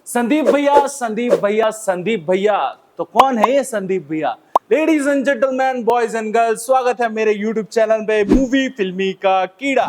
संदीप भैया तो कौन है ये संदीप भैया? Ladies and gentleman, boys and girls, स्वागत है मेरे यूट्यूब चैनल पे मूवी फिल्मी का कीड़ा।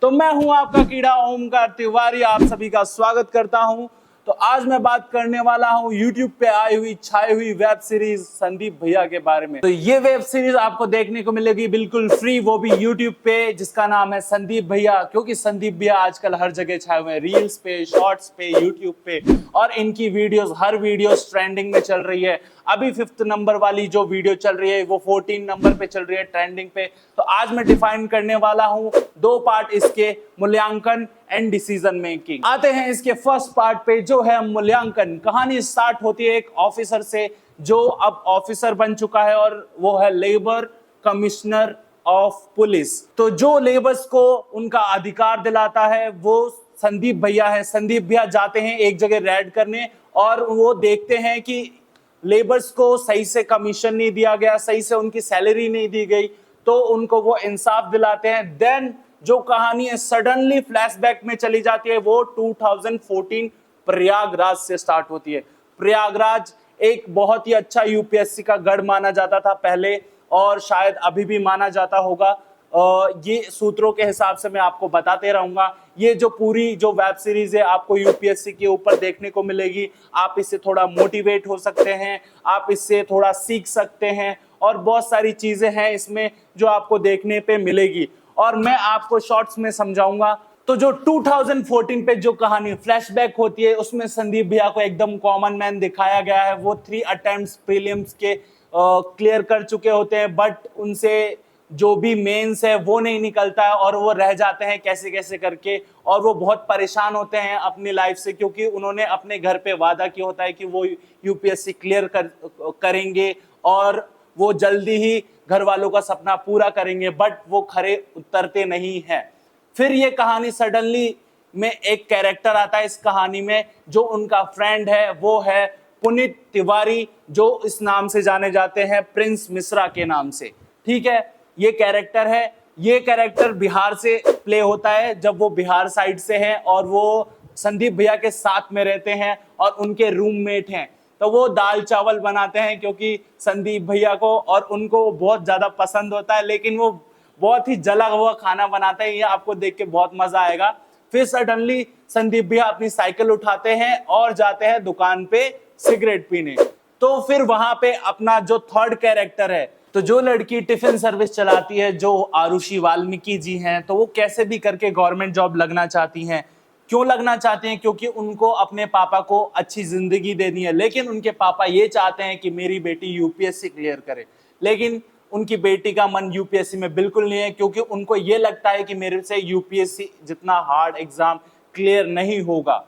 तो मैं हूं आपका कीड़ा ओमकार तिवारी, आप सभी का स्वागत करता हूं। तो आज मैं बात करने वाला हूं यूट्यूब पे आई हुई छाई हुई वेब सीरीज संदीप भैया के बारे में। तो ये वेब सीरीज आपको देखने को मिलेगी बिल्कुल फ्री, वो भी यूट्यूब पे, जिसका नाम है संदीप भैया। क्योंकि संदीप भैया आजकल हर जगह छाए हुए हैं, रील्स पे, शॉर्ट्स पे, यूट्यूब पे, और इनकी वीडियोस, हर वीडियोस ट्रेंडिंग में चल रही है। अभी 5th नंबर वाली जो वीडियो चल रही है वो 14 नंबर पे चल रही है ट्रेंडिंग पे। तो आज मैं डिफाइन करने वाला हूं 2 पार्ट इसके, मूल्यांकन एंड डिसीजन मेकिंग। आते हैं इसके फर्स्ट पार्ट पे, जो है मूल्यांकन। कहानी स्टार्ट होती है एक ऑफिसर से, जो अब ऑफिसर बन चुका है, और वो है लेबर कमिश्नर ऑफ पुलिस। तो जो लेबर्स को उनका अधिकार दिलाता है वो संदीप भैया है। संदीप भैया जाते हैं एक जगह रेड करने, और वो देखते हैं कि लेबर्स को सही से कमीशन नहीं दिया गया, सही से उनकी सैलरी नहीं दी गई, तो उनको वो इंसाफ दिलाते हैं। देन जो कहानी है सडनली फ्लैशबैक में चली जाती है, वो 2014 प्रयागराज से स्टार्ट होती है। प्रयागराज एक बहुत ही अच्छा यूपीएससी का गढ़ माना जाता था पहले, और शायद अभी भी माना जाता होगा। ये सूत्रों के हिसाब से मैं आपको बताते रहूंगा। ये जो पूरी जो वेब सीरीज है आपको यूपीएससी के ऊपर देखने को मिलेगी। आप इससे थोड़ा मोटिवेट हो सकते हैं, आप इससे थोड़ा सीख सकते हैं, और बहुत सारी चीजें हैं इसमें जो आपको देखने पे मिलेगी, और मैं आपको शॉर्ट्स में समझाऊंगा। तो जो 2014 पे जो कहानी फ्लैशबैक होती है, उसमें संदीप भैया को एकदम कॉमन मैन दिखाया गया है। वो 3 अटेम्प्ट्स प्रीलिम्स के क्लियर कर चुके होते हैं, बट उनसे जो भी मेंस है वो नहीं निकलता है, और वो रह जाते हैं कैसे कैसे करके। और वो बहुत परेशान होते हैं अपनी लाइफ से, क्योंकि उन्होंने अपने घर पे वादा किया होता है कि वो यूपीएससी क्लियर करेंगे, और वो जल्दी ही घर वालों का सपना पूरा करेंगे, बट वो खरे उतरते नहीं हैं। फिर ये कहानी सडनली में एक कैरेक्टर आता है इस कहानी में, जो उनका फ्रेंड है, वो है पुनीत तिवारी, जो इस नाम से जाने जाते हैं प्रिंस मिश्रा के नाम से। ठीक है, ये कैरेक्टर है। ये कैरेक्टर बिहार से प्ले होता है, जब वो बिहार साइड से है, और वो संदीप भैया के साथ में रहते हैं और उनके रूममेट हैं। तो वो दाल चावल बनाते हैं, क्योंकि संदीप भैया को और उनको बहुत ज्यादा पसंद होता है, लेकिन वो बहुत ही जला हुआ खाना बनाते हैं। ये आपको देख के बहुत मजा आएगा। फिर सडनली संदीप भैया अपनी साइकिल उठाते हैं और जाते हैं दुकान पे सिगरेट पीने। तो फिर वहां पे अपना जो थर्ड कैरेक्टर है, तो जो लड़की टिफिन सर्विस चलाती है, जो आरुषि वाल्मीकि जी हैं, तो वो कैसे भी करके गवर्नमेंट जॉब लगना चाहती हैं। क्यों लगना चाहते हैं? क्योंकि उनको अपने पापा को अच्छी जिंदगी देनी है, लेकिन उनके पापा ये चाहते हैं कि मेरी बेटी यूपीएससी क्लियर करे। लेकिन उनकी बेटी का मन यूपीएससी में बिल्कुल नहीं है, क्योंकि उनको ये लगता है कि मेरे से यूपीएससी जितना हार्ड एग्जाम क्लियर नहीं होगा।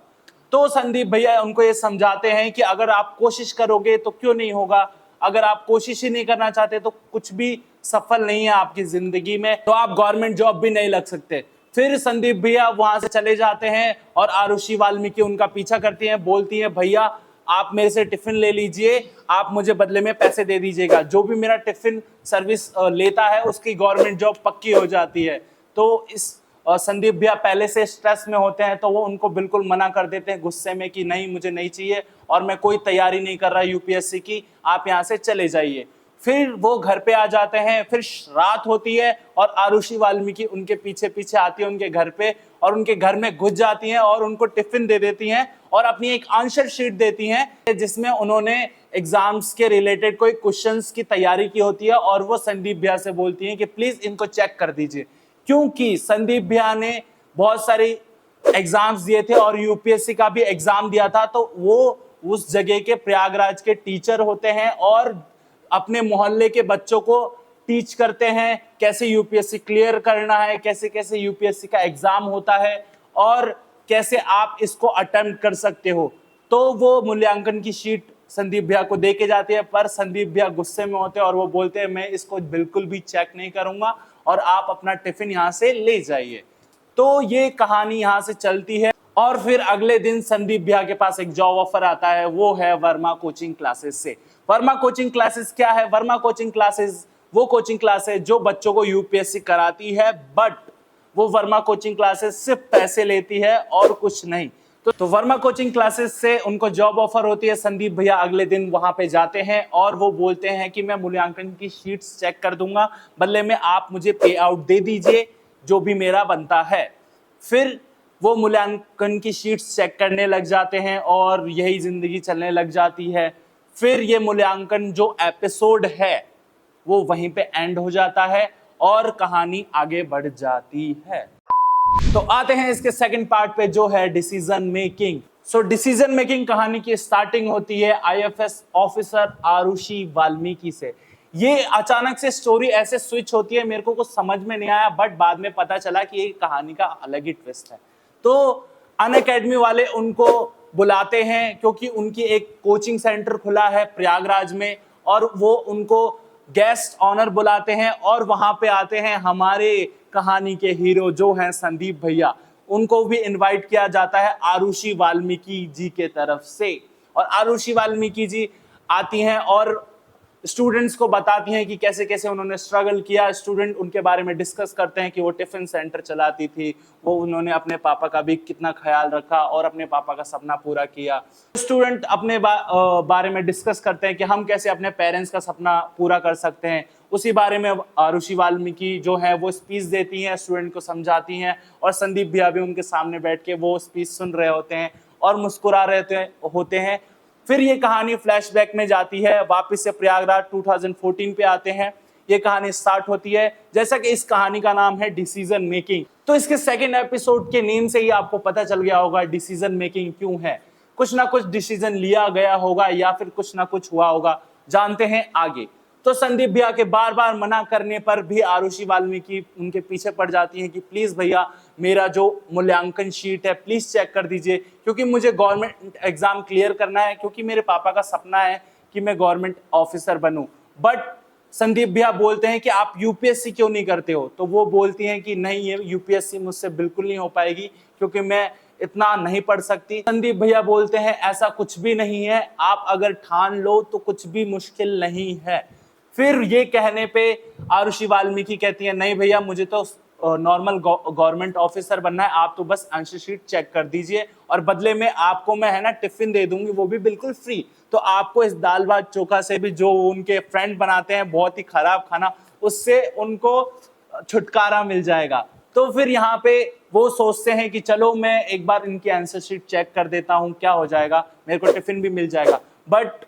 तो संदीप भैया उनको ये समझाते हैं कि अगर आप कोशिश करोगे तो क्यों नहीं होगा, अगर आप कोशिश ही नहीं करना चाहते तो कुछ भी सफल नहीं है आपकी जिंदगी में, तो आप गवर्नमेंट जॉब भी नहीं लग सकते। फिर संदीप भैया वहां से चले जाते हैं, और आरुषि वाल्मीकि उनका पीछा करती हैं, बोलती हैं भैया आप मेरे से टिफिन ले लीजिए, आप मुझे बदले में पैसे दे दीजिएगा। जो भी मेरा टिफिन सर्विस लेता है उसकी गवर्नमेंट जॉब पक्की हो जाती है। तो इस संदीप भैया पहले से स्ट्रेस में होते हैं, तो वो उनको बिल्कुल मना कर देते हैं गुस्से में कि नहीं, मुझे नहीं चाहिए, और मैं कोई तैयारी नहीं कर रहा यूपीएससी की, आप यहाँ से चले जाइए। फिर वो घर पे आ जाते हैं। फिर रात होती है, और आरुषि वाल्मीकि उनके पीछे पीछे आती है उनके घर पे, और उनके घर में घुस जाती हैं और उनको टिफिन दे देती हैं, और अपनी एक आंसर शीट देती हैं जिसमें उन्होंने एग्जाम्स के रिलेटेड कोई क्वेश्चंस की तैयारी की होती है। और वो संदीप भैया से बोलती हैं कि प्लीज इनको चेक कर दीजिए, क्योंकि संदीप भैया ने बहुत सारी एग्जाम्स दिए थे और यूपीएससी का भी एग्जाम दिया था। तो वो उस जगह के प्रयागराज के टीचर होते हैं, और अपने मोहल्ले के बच्चों को टीच करते हैं कैसे यूपीएससी क्लियर करना है, कैसे कैसे यूपीएससी का एग्जाम होता है, और कैसे आप इसको अटेम्प्ट कर सकते हो। तो वो मूल्यांकन की शीट संदीप भैया को दे के जाती है, पर संदीप भैया गुस्से में होते हैं और वो बोलते हैं मैं इसको बिल्कुल भी चेक नहीं करूंगा, और आप अपना टिफिन यहाँ से ले जाइए। तो ये कहानी यहाँ से चलती है, और फिर अगले दिन संदीप भैया के पास एक जॉब ऑफर आता है, वो है वर्मा कोचिंग क्लासेस से। वर्मा कोचिंग क्लासेस क्या है? वर्मा कोचिंग क्लासेस वो कोचिंग क्लास है जो बच्चों को यूपीएससी कराती है, बट वो वर्मा कोचिंग क्लासेस सिर्फ पैसे लेती है और कुछ नहीं। तो वर्मा कोचिंग क्लासेस से उनको जॉब ऑफर होती है। संदीप भैया अगले दिन वहां पे जाते हैं और वो बोलते हैं कि मैं मूल्यांकन की शीट्स चेक कर दूंगा, बदले में आप मुझे पे आउट दे दीजिए जो भी मेरा बनता है। फिर वो मूल्यांकन की शीट्स चेक करने लग जाते हैं और यही जिंदगी चलने लग जाती है। फिर ये मूल्यांकन जो एपिसोड है वो वहीं पे एंड हो जाता है और कहानी आगे बढ़ जाती है। तो आते हैं इसके सेकंड पार्ट पे जो है decision making. So decision making कहानी की स्टार्टिंग होती है आईएफएस ऑफिसर आरुषि वाल्मीकि से। ये अचानक से स्टोरी ऐसे स्विच होती है, मेरे को कुछ समझ में नहीं आया, बट बाद में पता चला कि ये कहानी का अलग ही ट्विस्ट है। तो अनअकैडमी वाले उनको बुलाते हैं क्योंकि उनकी एक कोचिंग सेंटर खुला है प्रयागराज में, और वो उनको गेस्ट ऑनर बुलाते हैं और वहां पे आते हैं हमारे कहानी के हीरो जो हैं संदीप भैया। उनको भी इनवाइट किया जाता है आरुषि वाल्मीकि जी के तरफ से, और आरुषि वाल्मीकि जी आती हैं और स्टूडेंट्स को बताती हैं कि कैसे कैसे उन्होंने स्ट्रगल किया। स्टूडेंट उनके बारे में डिस्कस करते हैं कि वो टिफिन सेंटर चलाती थी, वो उन्होंने अपने पापा का भी कितना ख्याल रखा और अपने पापा का सपना पूरा किया। स्टूडेंट अपने बारे में डिस्कस करते हैं कि हम कैसे अपने पेरेंट्स का सपना पूरा कर सकते हैं। उसी बारे में आरुषि वाल्मीकि जो है वो स्पीच देती हैं, स्टूडेंट को समझाती हैं, और संदीप भैया भी उनके सामने बैठ के वो स्पीच सुन रहे होते हैं और मुस्कुरा रहे होते हैं। फिर ये कहानी फ्लैशबैक में जाती है, वापस से प्रयागराज 2014 पे आते हैं। ये कहानी स्टार्ट होती है, जैसा कि इस कहानी का नाम है डिसीजन मेकिंग। तो इसके सेकंड एपिसोड के नेम से ही आपको पता चल गया होगा डिसीजन मेकिंग क्यों है। कुछ ना कुछ डिसीजन लिया गया होगा या फिर कुछ ना कुछ हुआ होगा, जानते हैं आगे। तो संदीप भैया के बार बार मना करने पर भी आरुषि वाल्मीकि उनके पीछे पड़ जाती हैं कि प्लीज भैया मेरा जो मूल्यांकन शीट है प्लीज चेक कर दीजिए, क्योंकि मुझे गवर्नमेंट एग्जाम क्लियर करना है, क्योंकि मेरे पापा का सपना है कि मैं गवर्नमेंट ऑफिसर बनूं। बट संदीप भैया बोलते हैं कि आप यूपीएससी क्यों नहीं करते हो, तो वो बोलती हैं कि नहीं, ये यूपीएससी मुझसे बिल्कुल नहीं हो पाएगी क्योंकि मैं इतना नहीं पढ़ सकती। संदीप भैया बोलते हैं ऐसा कुछ भी नहीं है, आप अगर ठान लो तो कुछ भी मुश्किल नहीं है। फिर ये कहने पे आरुषि वाल्मीकि कहती है नहीं भैया मुझे तो नॉर्मल गवर्नमेंट ऑफिसर बनना है, आप तो बस आंसर शीट चेक कर दीजिए और बदले में आपको मैं है ना टिफिन दे दूंगी, वो भी बिल्कुल फ्री। तो आपको इस दाल भात चोखा से भी जो उनके फ्रेंड बनाते हैं बहुत ही खराब खाना, उससे उनको छुटकारा मिल जाएगा। तो फिर यहाँ पे वो सोचते हैं कि चलो मैं एक बार इनकी आंसर शीट चेक कर देता हूँ, क्या हो जाएगा, मेरे को टिफिन भी मिल जाएगा। बट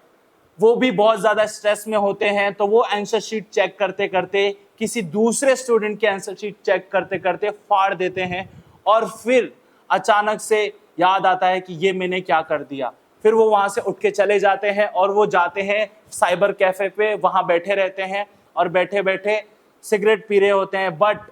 वो भी बहुत ज्यादा स्ट्रेस में होते हैं, तो वो आंसर शीट चेक करते करते किसी दूसरे स्टूडेंट की आंसर शीट चेक करते करते फाड़ देते हैं, और फिर अचानक से याद आता है कि ये मैंने क्या कर दिया। फिर वो वहां से उठ के चले जाते हैं और वो जाते हैं साइबर कैफे पे, वहां बैठे रहते हैं और बैठे बैठे सिगरेट पी रहे होते हैं। बट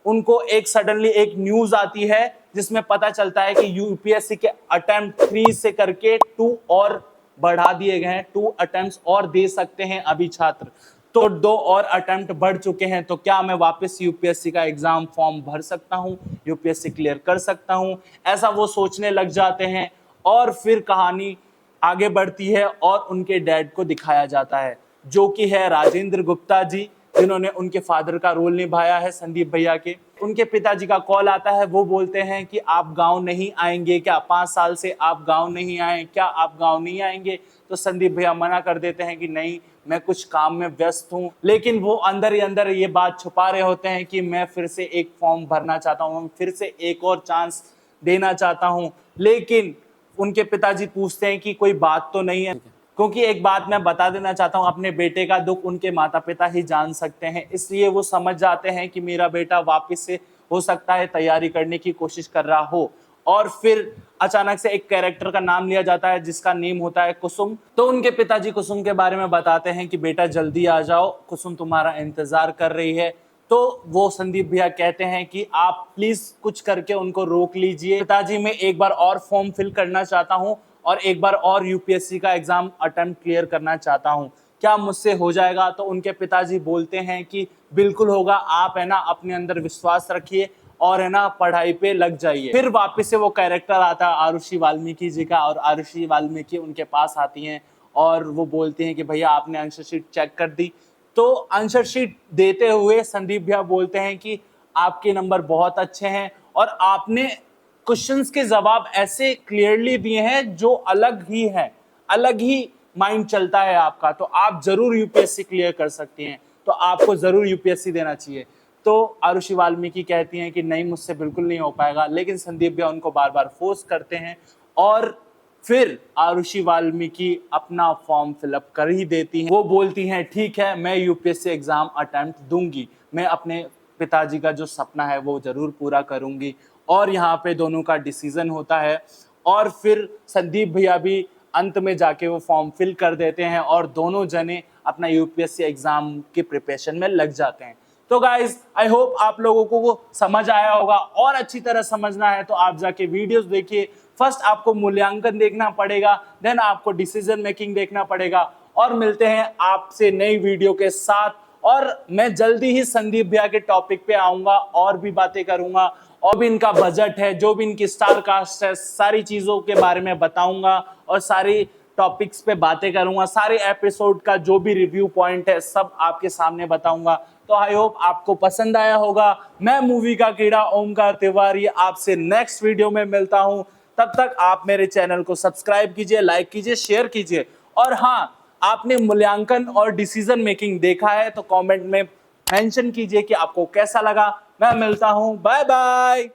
उनको एक सडनली एक न्यूज आती है जिसमें पता चलता है कि यूपीएससी के अटेम्प्ट 3 से करके 2 और बढ़ा दिए गए हैं, 2 अटेम्प्ट्स और दे सकते हैं अभी छात्र। तो 2 और अटेम्प्ट बढ़ चुके हैं, तो क्या मैं वापस यूपीएससी का एग्जाम फॉर्म भर सकता हूं, यूपीएससी क्लियर कर सकता हूं, ऐसा वो सोचने लग जाते हैं। और फिर कहानी आगे बढ़ती है और उनके डैड को दिखाया जाता है जो कि है राजेंद्र गुप्ता जी, जिन्होंने उनके फादर का रोल निभाया है संदीप भैया के। उनके पिताजी का कॉल आता है, वो बोलते हैं कि आप गांव नहीं आएंगे क्या, 5 साल से आप गांव नहीं आए क्या, आप गांव नहीं आएंगे। तो संदीप भैया मना कर देते हैं कि नहीं, मैं कुछ काम में व्यस्त हूं। लेकिन वो अंदर ही अंदर ये बात छुपा रहे होते हैं कि मैं फिर से एक फॉर्म भरना चाहता हूं, फिर से एक और चांस देना चाहता हूं। लेकिन उनके पिताजी पूछते हैं कि कोई बात तो नहीं है, क्योंकि एक बात मैं बता देना चाहता हूं, अपने बेटे का दुख उनके माता पिता ही जान सकते हैं। इसलिए वो समझ जाते हैं कि मेरा बेटा वापस से हो सकता है तैयारी करने की कोशिश कर रहा हो। और फिर अचानक से एक कैरेक्टर का नाम लिया जाता है जिसका नेम होता है कुसुम। तो उनके पिताजी कुसुम के बारे में बताते हैं कि बेटा जल्दी आ जाओ, कुसुम तुम्हारा इंतजार कर रही है। तो वो संदीप भैया कहते हैं कि आप प्लीज कुछ करके उनको रोक लीजिए, पिताजी मैं एक बार और फॉर्म फिल करना चाहता हूँ और एक बार और यूपीएससी का एग्जाम अटेम्प्ट क्लियर करना चाहता हूँ, क्या मुझसे हो जाएगा। तो उनके पिताजी बोलते हैं कि बिल्कुल होगा, आप है ना अपने अंदर विश्वास रखिए और है ना पढ़ाई पे लग जाइए। फिर वापस से वो कैरेक्टर आता है आरुषि वाल्मीकि जी का, और आरुषि वाल्मीकि उनके पास आती हैं और वो बोलती हैं कि भैया आपने आंसर शीट चेक कर दी। तो आंसर शीट देते हुए संदीप भैया बोलते हैं कि आपके नंबर बहुत अच्छे हैं और आपने क्वेश्चंस के जवाब ऐसे क्लियरली दिए हैं जो अलग ही है, अलग ही माइंड चलता है आपका, तो आप जरूर यूपीएससी क्लियर कर सकती हैं। तो आपको जरूर यूपीएससी देना चाहिए। तो आरुषि वाल्मीकि कहती हैं कि नहीं, मुझसे बिल्कुल नहीं हो पाएगा, लेकिन संदीप भैया उनको बार बार फोर्स करते हैं और फिर आरुषि वाल्मीकि अपना फॉर्म फिलअप कर ही देती हैं। वो बोलती हैं ठीक है, मैं यूपीएससी एग्जाम अटेम्प्ट दूंगी, मैं अपने पिताजी का जो सपना है वो जरूर पूरा करूंगी। और यहाँ पे दोनों का डिसीजन होता है और फिर संदीप भैया भी अंत में जाके वो फॉर्म फिल कर देते हैं और दोनों जने अपना यूपीएससी एग्जाम की प्रिपरेशन में लग जाते हैं। तो गाइज, आई होप आप लोगों को वो समझ आया होगा, और अच्छी तरह समझना है तो आप जाके वीडियोस देखिए। फर्स्ट आपको मूल्यांकन देखना पड़ेगा, देन आपको डिसीजन मेकिंग देखना पड़ेगा। और मिलते हैं आपसे नई वीडियो के साथ, और मैं जल्दी ही संदीप भैया के टॉपिक पे आऊंगा और भी बातें करूंगा, और भी इनका बजट है, जो भी इनकी स्टार कास्ट है, सारी चीजों के बारे में बताऊंगा और सारी टॉपिक्स पे बातें करूंगा। सारे एपिसोड का जो भी रिव्यू पॉइंट है सब आपके सामने बताऊंगा। तो आई होप आपको पसंद आया होगा। मैं मूवी का कीड़ा ओमकार तिवारी आपसे नेक्स्ट वीडियो में मिलता हूं। तब तक आप मेरे चैनल को सब्सक्राइब कीजिए, लाइक कीजिए, शेयर कीजिए। और हाँ, आपने मूल्यांकन और डिसीजन मेकिंग देखा है तो कमेंट में मेंशन कीजिए कि आपको कैसा लगा। मैं मिलता हूं, बाय बाय।